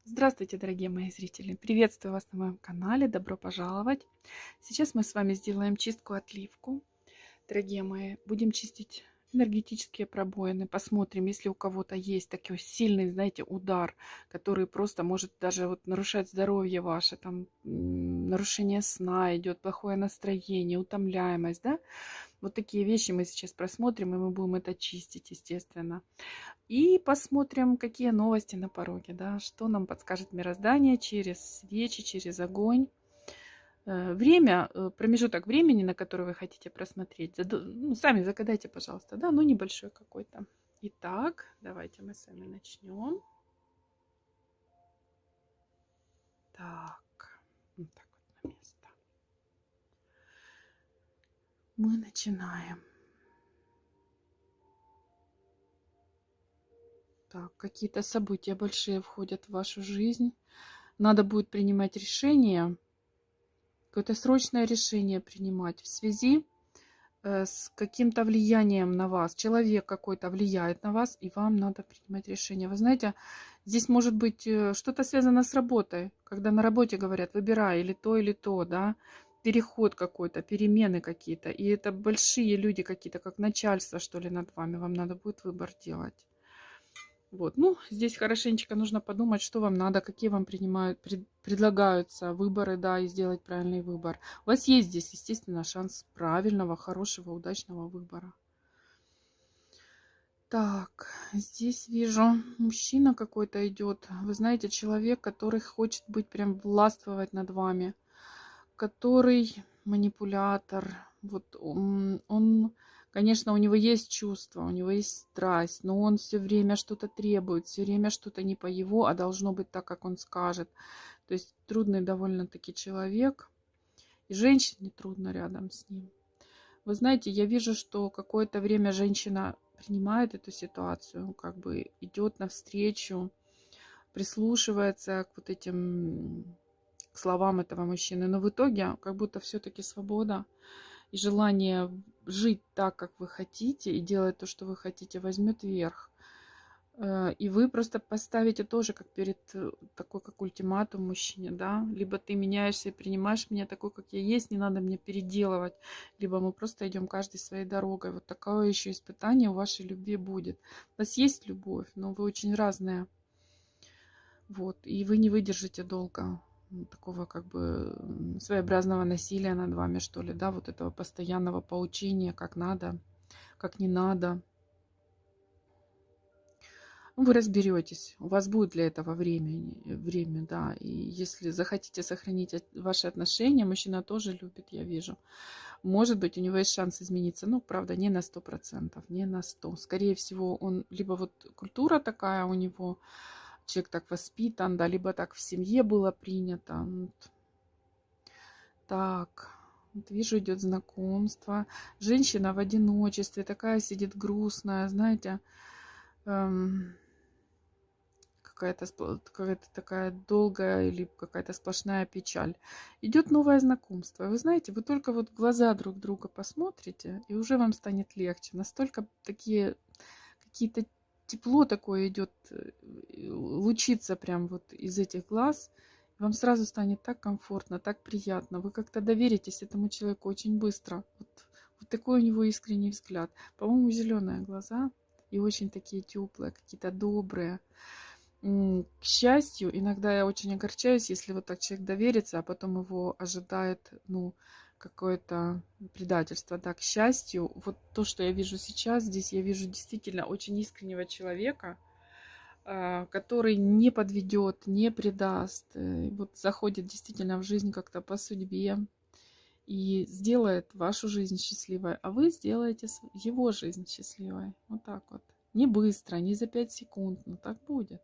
Здравствуйте, дорогие мои зрители! Приветствую вас на моем канале. Добро пожаловать! Сейчас мы с вами сделаем чистку-отливку. Дорогие мои, будем чистить энергетические пробоины. Посмотрим, если у кого-то есть такой сильный, знаете, удар, который просто может даже вот нарушать здоровье ваше, там нарушение сна идет, плохое настроение, утомляемость, да? Вот такие вещи мы сейчас просмотрим, и мы будем это чистить, естественно. И посмотрим, какие новости на пороге, да, что нам подскажет мироздание через свечи, через огонь. Время, промежуток времени, на который вы хотите просмотреть, сами загадайте, пожалуйста, да, ну небольшой какой-то. Итак, давайте мы с вами начнем. Так, вот так вот на место. Мы начинаем. Так, какие-то события большие входят в вашу жизнь. Надо будет принимать решение, какое-то срочное решение принимать в связи с каким-то влиянием на вас. Человек какой-то влияет на вас, и вам надо принимать решение. Вы знаете, здесь может быть что-то связано с работой. Когда на работе говорят, выбирай или то, да, переход какой-то, перемены какие-то. И это большие люди какие-то, как начальство, что ли, над вами. Вам надо будет выбор делать. Вот, ну, здесь хорошенечко нужно подумать, что вам надо, какие вам предлагаются выборы, да, и сделать правильный выбор. У вас есть здесь, естественно, шанс правильного, хорошего, удачного выбора. Так, здесь вижу, мужчина какой-то идет. Вы знаете, человек, который хочет быть прям властвовать над вами, который манипулятор. Вот он, конечно, у него есть чувства, у него есть страсть, но он все время что-то требует, все время что-то не по его, а должно быть так, как он скажет. То есть трудный довольно-таки человек, и женщине трудно рядом с ним. Вы знаете, я вижу, что какое-то время женщина принимает эту ситуацию, как бы идет навстречу, прислушивается к вот этим к словам этого мужчины. Но в итоге как будто все-таки свобода и желание жить так, как вы хотите, и делать то, что вы хотите, возьмет верх. И вы просто поставите тоже как перед такой, как ультиматум мужчине, да. Либо ты меняешься и принимаешь меня такой, как я есть, не надо мне переделывать. Либо мы просто идем каждой своей дорогой. Вот такое еще испытание у вашей любви будет. У вас есть любовь, но вы очень разные. Вот, и вы не выдержите долго такого как бы своеобразного насилия над вами, что ли, да, вот этого постоянного поучения, как надо, как не надо. Ну, вы разберетесь, у вас будет для этого время, да, и если захотите сохранить ваши отношения, мужчина тоже любит, я вижу. Может быть, у него есть шанс измениться, ну, правда, не на 100%, не на 100%. Скорее всего, он либо вот культура такая у него, человек так воспитан, да, либо так в семье было принято. Вот. Так, вот вижу, идет знакомство. Женщина в одиночестве, такая сидит грустная, знаете, какая-то такая долгая или какая-то сплошная печаль. Идет новое знакомство. Вы знаете, вы только вот в глаза друг друга посмотрите, и уже вам станет легче. Настолько такие какие-то тепло такое идет, лучится прям вот из этих глаз. Вам сразу станет так комфортно, так приятно. Вы как-то доверитесь этому человеку очень быстро. Вот такой у него искренний взгляд. По-моему, зеленые глаза и очень такие теплые, какие-то добрые. К счастью, иногда я очень огорчаюсь, если вот так человек доверится, а потом его ожидает, ну, какое-то предательство. Да, к счастью, вот то, что я вижу сейчас, здесь я вижу действительно очень искреннего человека, который не подведет, не предаст, вот заходит действительно в жизнь как-то по судьбе и сделает вашу жизнь счастливой, а вы сделаете его жизнь счастливой. Вот так вот. Не быстро, не за 5 секунд, но так будет.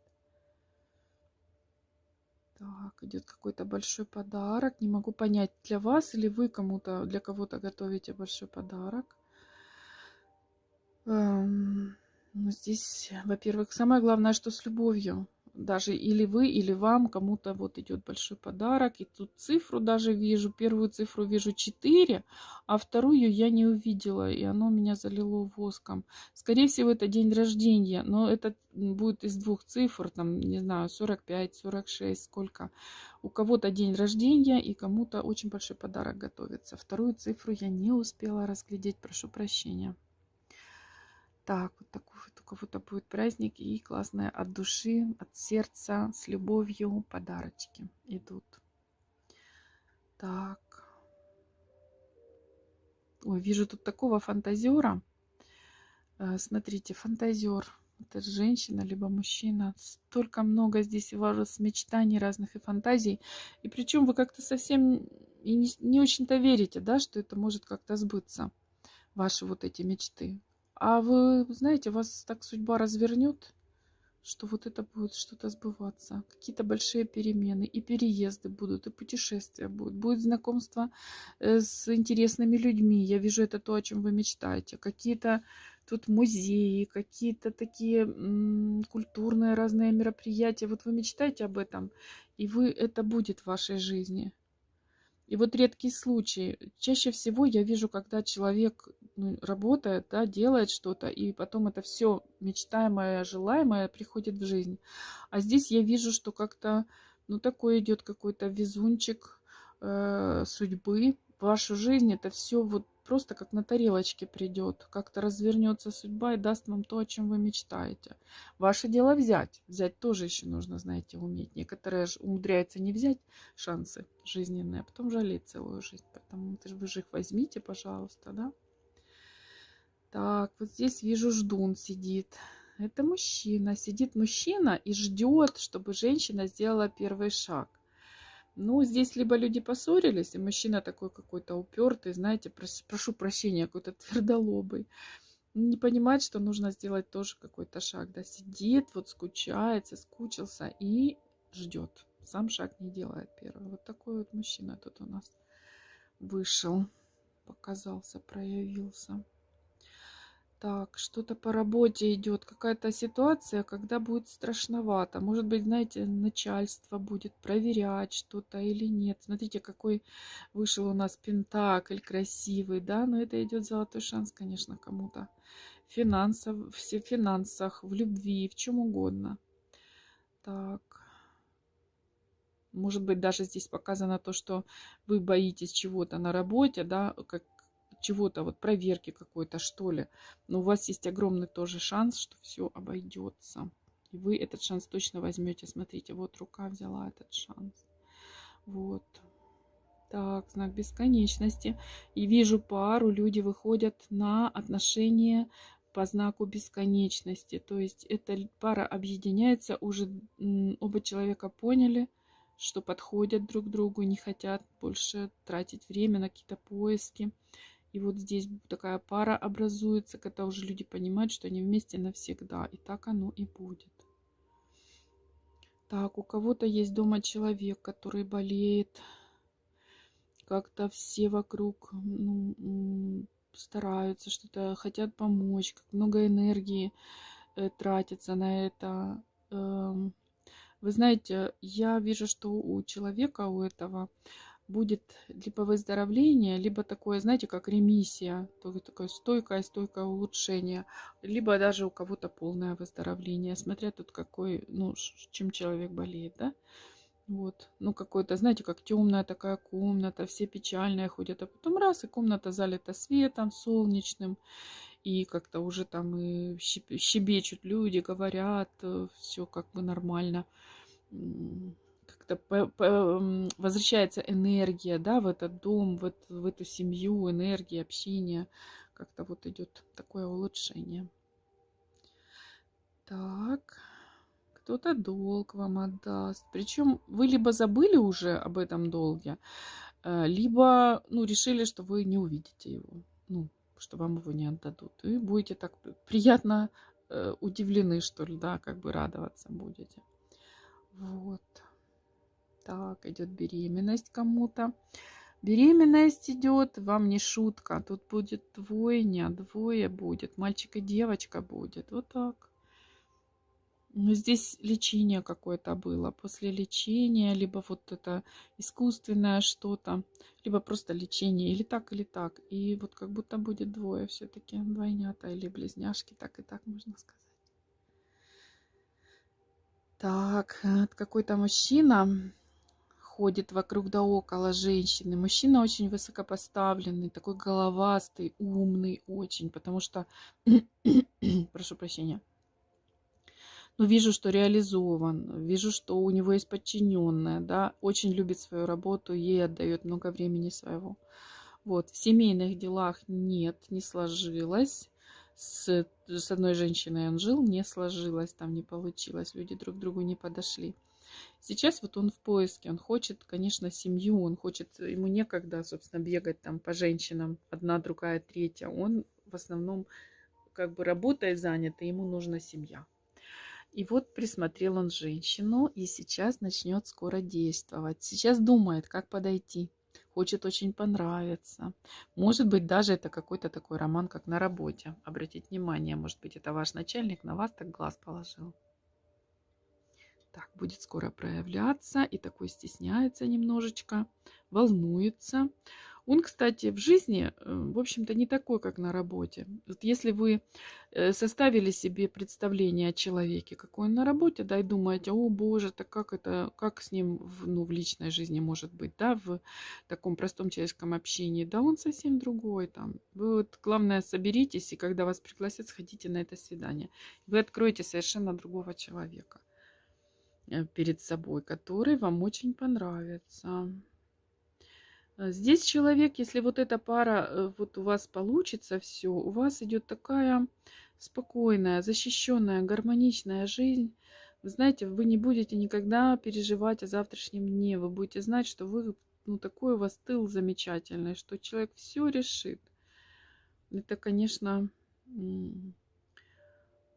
Так, идет какой-то большой подарок. Не могу понять, для вас или вы кому-то, для кого-то готовите большой подарок. Ну, здесь, во-первых, самое главное, что с любовью. даже или вы, или вам, кому-то вот идет большой подарок. И тут цифру даже вижу. Первую цифру вижу 4, а вторую я не увидела. И оно меня залило воском. Скорее всего, это день рождения. Но это будет из двух цифр. Там, не знаю, 45, 46, сколько. У кого-то день рождения и кому-то очень большой подарок готовится. Вторую цифру я не успела разглядеть. Прошу прощения. Так, вот такой вот у кого-то будет праздник и классные от души, от сердца, с любовью подарочки идут. Так. Ой, вижу тут такого фантазера. Смотрите, фантазер. Это женщина, либо мужчина. Столько много здесь у вас мечтаний разных и фантазий. И причем вы как-то совсем и не очень-то верите, да, что это может как-то сбыться. Ваши вот эти мечты. А вы знаете, вас так судьба развернет, что вот это будет что-то сбываться. Какие-то большие перемены. И переезды будут, и путешествия будут. Будет знакомство с интересными людьми. Я вижу, это то, о чем вы мечтаете. Какие-то тут музеи, какие-то такие культурные разные мероприятия. Вот вы мечтаете об этом, и это будет в вашей жизни. И вот редкий случай. Чаще всего я вижу, когда человек работает, да, делает что-то, и потом это все мечтаемое, желаемое приходит в жизнь. А здесь я вижу, что как-то, такой идет какой-то везунчик судьбы в вашу жизнь. Это все вот просто как на тарелочке придет. Как-то развернется судьба и даст вам то, о чем вы мечтаете. Ваше дело взять. Взять тоже еще нужно, знаете, уметь. Некоторые же умудряются не взять шансы жизненные, а потом жалеть целую жизнь. Поэтому вы же их возьмите, пожалуйста, да. Так, вот здесь вижу, ждун сидит. Это мужчина. Сидит мужчина и ждет, чтобы женщина сделала первый шаг. Ну, здесь либо люди поссорились, и мужчина такой какой-то упертый, знаете, прошу прощения, какой-то твердолобый. Не понимает, что нужно сделать тоже какой-то шаг. Да, сидит, вот скучается, скучился и ждет. Сам шаг не делает первый. Вот такой вот мужчина тут у нас вышел, показался, проявился. Так, что-то по работе идет, какая-то ситуация, когда будет страшновато. Может быть, знаете, начальство будет проверять что-то или нет. Смотрите, какой вышел у нас пентакль красивый, да, но это идет золотой шанс, конечно, кому-то. В финансах, в любви, в чем угодно. Так. Может быть, даже здесь показано то, что вы боитесь чего-то на работе, да, как чего-то, вот проверки какой-то, что ли. Но у вас есть огромный тоже шанс, что все обойдется. И вы этот шанс точно возьмете. Смотрите, вот рука взяла этот шанс. Вот. Так, знак бесконечности. И вижу пару, люди выходят на отношения по знаку бесконечности. То есть эта пара объединяется, уже оба человека поняли, что подходят друг другу, не хотят больше тратить время на какие-то поиски. И вот здесь такая пара образуется, когда уже люди понимают, что они вместе навсегда. И так оно и будет. Так, у кого-то есть дома человек, который болеет. Как-то все вокруг стараются, что-то хотят помочь. Как много энергии тратится на это. Вы знаете, я вижу, что у человека, у этого, будет либо выздоровление, либо такое, знаете, как ремиссия, такое стойкое улучшение, либо даже у кого-то полное выздоровление, смотря тут какой, чем человек болеет, да. Вот, какой-то, знаете, как темная такая комната, все печальные ходят, а потом раз, и комната залита светом солнечным, и как-то уже там и щебечут люди, говорят, все как бы нормально. Как-то возвращается энергия, да, в этот дом, в эту семью, энергия, общение. Как-то вот идет такое улучшение. Так, кто-то долг вам отдаст. Причем вы либо забыли уже об этом долге, либо, решили, что вы не увидите его, что вам его не отдадут. И будете так приятно удивлены, что ли, да, как бы радоваться будете. Вот. Так, идет беременность кому-то. Беременность идет, вам не шутка. Тут будет двое будет. Мальчик и девочка будет. Вот так. Но здесь лечение какое-то было. После лечения, либо вот это искусственное что-то, либо просто лечение, или так, или так. И вот как будто будет двое все-таки, двойнята или близняшки, так и так можно сказать. Так, какой-то мужчина ходит вокруг да около женщины. Мужчина очень высокопоставленный, такой головастый, умный очень, потому что, прошу прощения, но вижу, что реализован, вижу, что у него есть подчиненная, да, очень любит свою работу, ей отдает много времени своего. Вот, в семейных делах нет, не сложилось. С одной женщиной он жил, не сложилось, там не получилось, люди друг к другу не подошли. Сейчас вот он в поиске, он хочет, конечно, семью, он хочет, ему некогда, собственно, бегать там по женщинам, одна, другая, третья. Он в основном как бы работой занят, и ему нужна семья. И вот присмотрел он женщину, и сейчас начнет скоро действовать. Сейчас думает, как подойти. Хочет очень понравиться. Может быть, даже это какой-то такой роман, как на работе. Обратите внимание, может быть, это ваш начальник на вас так глаз положил. Так, будет скоро проявляться, и такой стесняется немножечко, волнуется. Он, кстати, в жизни, в общем-то, не такой, как на работе. Вот если вы составили себе представление о человеке, какой он на работе, да, и думаете, о боже, так как это, как с ним в личной жизни может быть, да, в таком простом человеческом общении, да, он совсем другой там. Вы вот, главное, соберитесь, и когда вас пригласят, сходите на это свидание. Вы откроете совершенно другого человека перед собой, который вам очень понравится. Здесь человек, если вот эта пара, вот у вас получится все, у вас идет такая спокойная, защищенная, гармоничная жизнь. Вы знаете, вы не будете никогда переживать о завтрашнем дне. Вы будете знать, что вы, ну, такой у вас тыл замечательный, что человек все решит. Это, конечно, ну,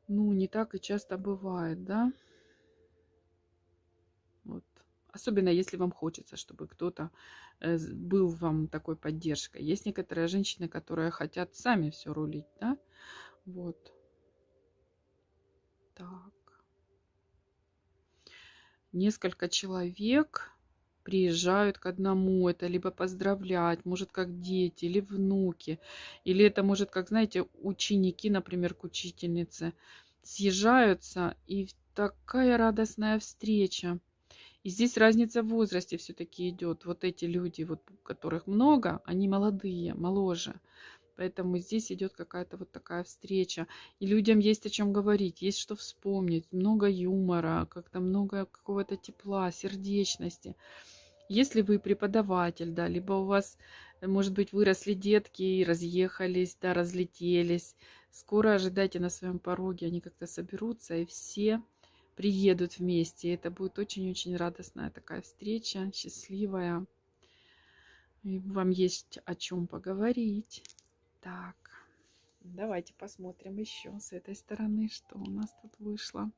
не так и часто бывает, да? Вот. Особенно если вам хочется, чтобы кто-то был вам такой поддержкой. Есть некоторые женщины, которые хотят сами все рулить, да? Вот. Так. Несколько человек приезжают к одному. Это либо поздравлять, может, как дети или внуки. Или это может, как, знаете, ученики, например, к учительнице. Съезжаются, и такая радостная встреча. И здесь разница в возрасте все-таки идет. Вот эти люди, вот, которых много, они молодые, моложе. Поэтому здесь идет какая-то вот такая встреча. И людям есть о чем говорить, есть что вспомнить. Много юмора, как-то много какого-то тепла, сердечности. Если вы преподаватель, да, либо у вас, может быть, выросли детки и разъехались, да, разлетелись, скоро ожидайте на своем пороге, они как-то соберутся и все приедут вместе. Это будет очень-очень радостная такая встреча, счастливая. И вам есть о чем поговорить. Так, давайте посмотрим еще с этой стороны, что у нас тут вышло.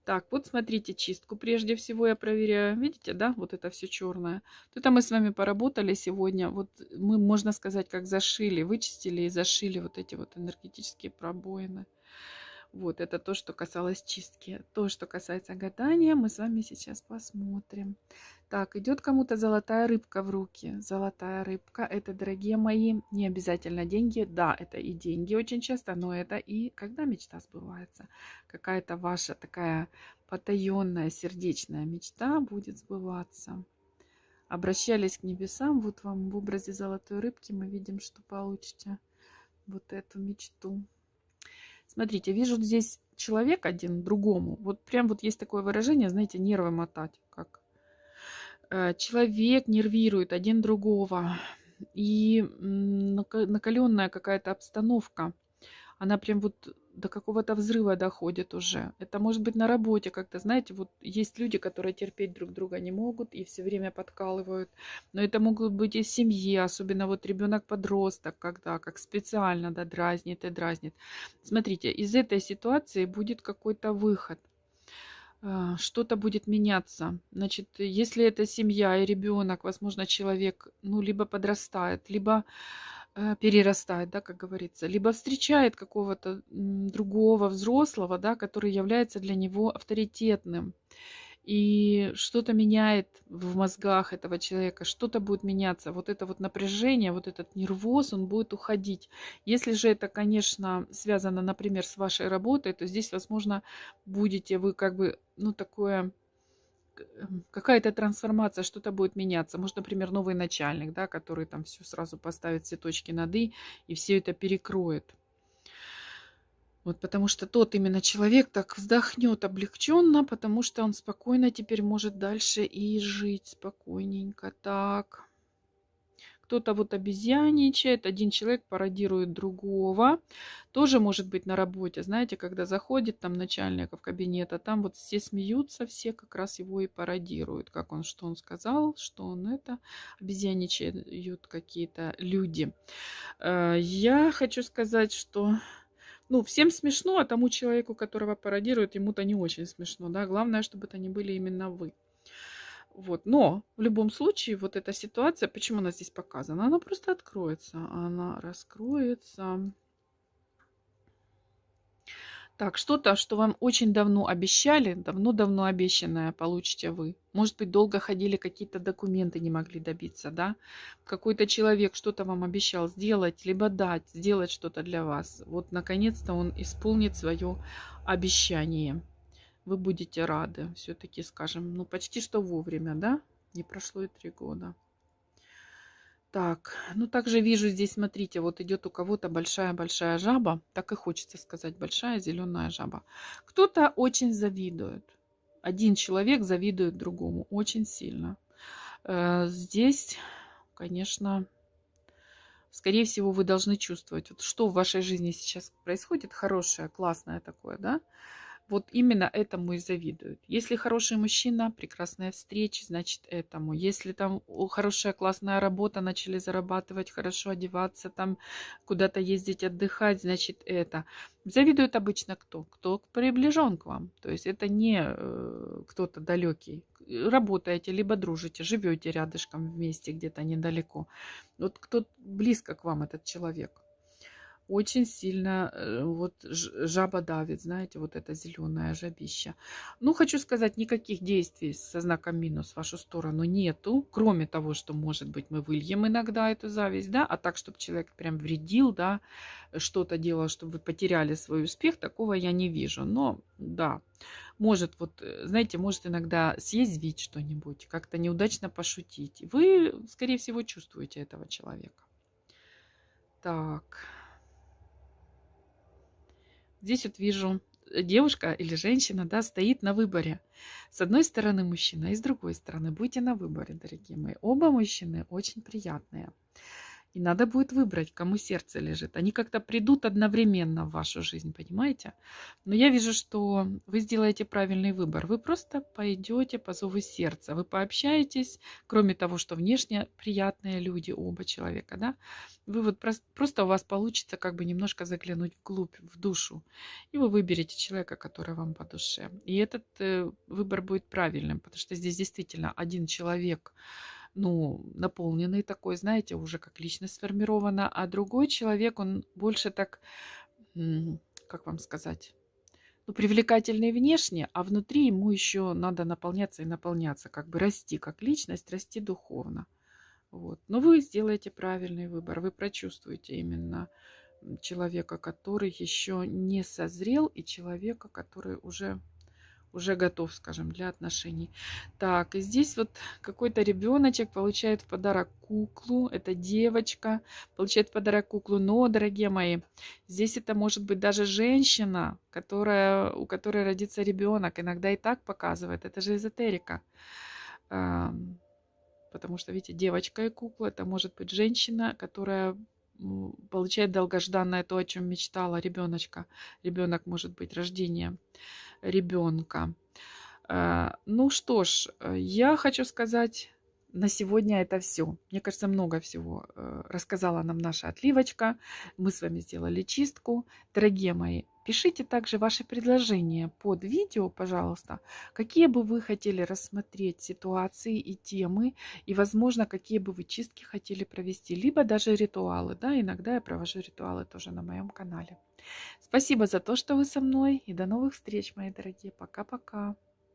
Так, вот смотрите, чистку прежде всего я проверяю. Видите, да, вот это все черное. Это мы с вами поработали сегодня. Вот мы, можно сказать, как зашили, вычистили и зашили вот эти вот энергетические пробоины. Вот, это то, что касалось чистки. То, что касается гадания, мы с вами сейчас посмотрим. Так, идет кому-то золотая рыбка в руки. Золотая рыбка, это, дорогие мои, не обязательно деньги. Да, это и деньги очень часто, но это и когда мечта сбывается. Какая-то ваша такая потаенная, сердечная мечта будет сбываться. Обращались к небесам, вот вам в образе золотой рыбки мы видим, что получите вот эту мечту. Смотрите, вижу здесь человек один другому. Вот прям вот есть такое выражение, знаете, нервы мотать. Как человек нервирует один другого. И накаленная какая-то обстановка. Она прям вот до какого-то взрыва доходит уже. Это может быть на работе как-то, знаете, вот есть люди, которые терпеть друг друга не могут и все время подкалывают. Но это могут быть и в семье, особенно вот ребенок-подросток, когда как специально, да, дразнит и дразнит. Смотрите, из этой ситуации будет какой-то выход. Что-то будет меняться. Значит, если это семья и ребенок, возможно, человек, ну, либо подрастает, либо перерастает, да, как говорится, либо встречает какого-то другого взрослого, да, который является для него авторитетным. И что-то меняет в мозгах этого человека, что-то будет меняться. Вот это вот напряжение, вот этот нервоз, он будет уходить. Если же это, конечно, связано, например, с вашей работой, то здесь, возможно, будете вы как бы, ну, такое какая-то трансформация, что-то будет меняться. Может, например, новый начальник, да, который там все сразу поставит все точки над и все это перекроет. Вот потому что тот именно человек так вздохнет облегченно, потому что он спокойно теперь может дальше и жить спокойненько. Так. Кто-то вот обезьяничает, один человек пародирует другого. Тоже может быть на работе. Знаете, когда заходит там начальник в кабинет, а там вот все смеются, все как раз его и пародируют. Как он, что он сказал, что он это. Обезьяничают какие-то люди. Я хочу сказать, что ну, всем смешно, а тому человеку, которого пародируют, ему-то не очень смешно, да. Главное, чтобы это не были именно вы. Вот. Но в любом случае вот эта ситуация, почему она здесь показана? Она просто откроется. Она раскроется. Так, что-то, что вам очень давно обещали, давно-давно обещанное получите вы. Может быть, долго ходили, какие-то документы не могли добиться, да? Какой-то человек что-то вам обещал сделать, либо дать, сделать что-то для вас. Вот, наконец-то он исполнит свое обещание. Вы будете рады. Все-таки, скажем, ну, почти что вовремя, да? Не прошло и 3 года. Так, ну также вижу здесь, смотрите, вот идет у кого-то большая-большая жаба. Так и хочется сказать, большая зеленая жаба. Кто-то очень завидует. Один человек завидует другому очень сильно. Здесь, конечно, скорее всего, вы должны чувствовать, вот что в вашей жизни сейчас происходит, хорошее, классное такое, да? Вот именно этому и завидуют. Если хороший мужчина, прекрасная встреча, значит этому. Если там хорошая классная работа, начали зарабатывать, хорошо одеваться, там куда-то ездить, отдыхать, значит это. Завидует обычно кто? Кто приближен к вам. То есть это не кто-то далекий. Работаете, либо дружите, живете рядышком вместе, где-то недалеко. Вот кто близко к вам этот человек. Очень сильно вот жаба давит, знаете, вот это зеленое жабища. Ну, хочу сказать, никаких действий со знаком минус в вашу сторону нету, кроме того, что, может быть, мы выльем иногда эту зависть, да, а так, чтобы человек прям вредил, да, что-то делал, чтобы вы потеряли свой успех, такого я не вижу. Но, да, может, вот, знаете, может иногда съязвить что-нибудь, как-то неудачно пошутить. Вы, скорее всего, чувствуете этого человека. Так. Здесь вот вижу, девушка или женщина, да, стоит на выборе. С одной стороны мужчина, и с другой стороны. Будьте на выборе, дорогие мои. Оба мужчины очень приятные. И надо будет выбрать, кому сердце лежит. Они как-то придут одновременно в вашу жизнь, понимаете? Но я вижу, что вы сделаете правильный выбор. Вы просто пойдете по зову сердца. Вы пообщаетесь, кроме того, что внешне приятные люди, оба человека, да? Вы вот просто у вас получится как бы немножко заглянуть вглубь, в душу. И вы выберете человека, который вам по душе. И этот выбор будет правильным, потому что здесь действительно один человек, ну, наполненный такой, знаете, уже как личность сформирована, а другой человек, он больше так, как вам сказать, ну, привлекательный внешне, а внутри ему еще надо наполняться и наполняться, как бы расти как личность, расти духовно. Вот. Но вы сделаете правильный выбор, вы прочувствуете именно человека, который еще не созрел, и человека, который уже готов, скажем, для отношений. Так, и здесь вот какой-то ребеночек получает в подарок куклу. Это девочка получает в подарок куклу. Но, дорогие мои, здесь это может быть даже женщина, у которой родится ребенок. Иногда и так показывает. Это же эзотерика. Потому что, видите, девочка и кукла, это может быть женщина, которая получает долгожданное то, о чем мечтала ребеночка. Ребенок может быть рождение ребенка. Ну что ж, я хочу сказать, на сегодня это все. Мне кажется, много всего рассказала нам наша отливочка. Мы с вами сделали чистку. Дорогие мои, Пишите также ваши предложения под видео, пожалуйста, какие бы вы хотели рассмотреть ситуации и темы, и, возможно, какие бы вы чистки хотели провести, либо даже ритуалы. Да, иногда я провожу ритуалы тоже на моем канале. Спасибо за то, что вы со мной, и до новых встреч, мои дорогие. Пока-пока.